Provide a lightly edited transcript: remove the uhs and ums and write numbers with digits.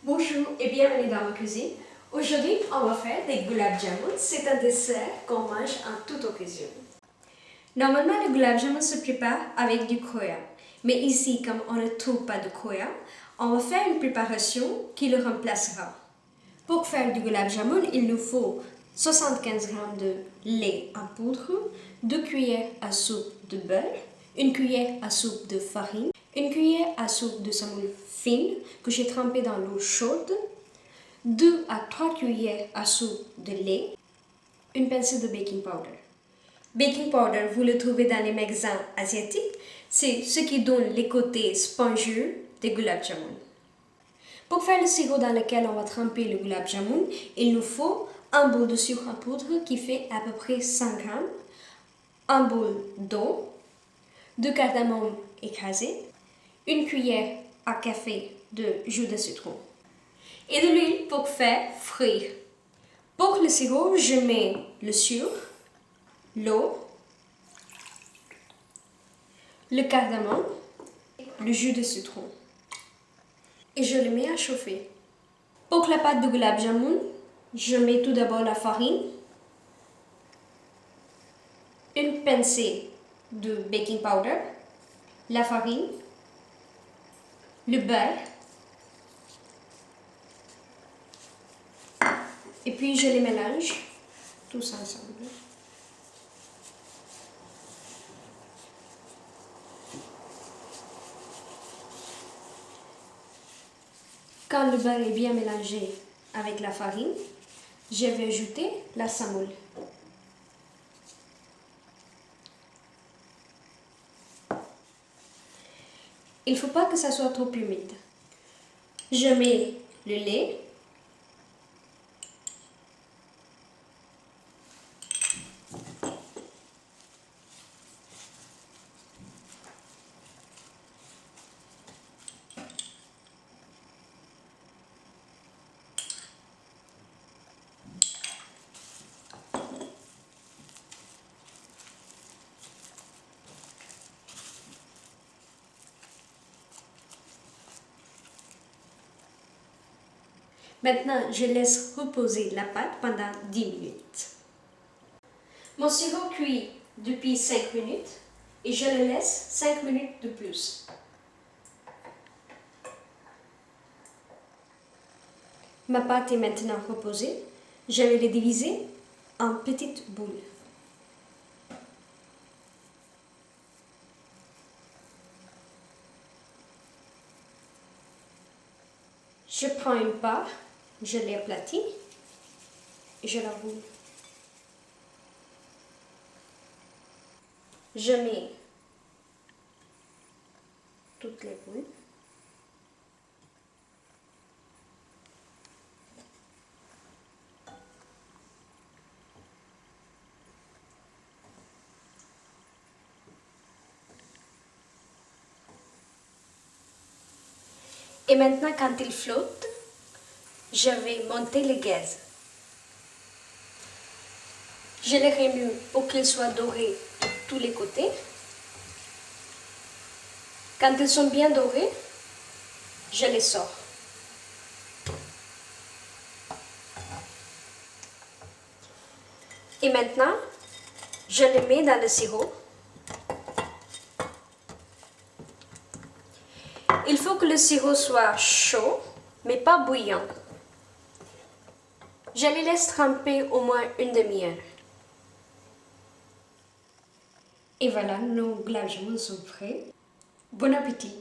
Bonjour et bienvenue dans ma cuisine. Aujourd'hui, on va faire des gulab jamun. C'est un dessert qu'on mange en toute occasion. Normalement, le gulab jamun se prépare avec du khoya. Mais ici, comme on ne trouve pas de khoya, on va faire une préparation qui le remplacera. Pour faire du gulab jamun, il nous faut 75 g de lait en poudre, 2 cuillères à soupe de beurre, 1 cuillère à soupe de farine, 1 cuillère à soupe de semoule fine que j'ai trempée dans l'eau chaude, 2 à 3 cuillères à soupe de lait, une pincée de baking powder. Baking powder, vous le trouvez dans les magasins asiatiques, c'est ce qui donne les côtés spongieux des gulab jamun. Pour faire le sirop dans lequel on va tremper le gulab jamun, il nous faut un bol de sucre en poudre qui fait à peu près 100 g, un bol d'eau, 2 cardamome écrasées, 1 cuillère à café de jus de citron et de l'huile pour faire frire. Pour le sirop, je mets le sucre, l'eau, le cardamome, le jus de citron et je le mets à chauffer. Pour la pâte de gulab jamun, je mets tout d'abord la farine, une pincée de baking powder, la farine, le beurre et puis je les mélange tous ensemble. Quand le beurre est bien mélangé avec la farine, je vais ajouter la semoule. Il ne faut pas que ça soit trop humide. Je mets le lait, maintenant, je laisse reposer la pâte pendant 10 minutes. Mon sirop cuit depuis 5 minutes et je le laisse 5 minutes de plus. Ma pâte est maintenant reposée. Je vais la diviser en petites boules. Je prends une part, je l'aplatis et je la roule. Je mets toutes les boules. Et maintenant, quand il flotte, je vais monter le gaz. Je les remue pour qu'ils soient dorés de tous les côtés. Quand ils sont bien dorés, je les sors. Et maintenant, je les mets dans le sirop. Il faut que le sirop soit chaud, mais pas bouillant. Je les laisse tremper au moins une demi-heure. Et voilà, nos gulab jamun sont prêts. Bon appétit!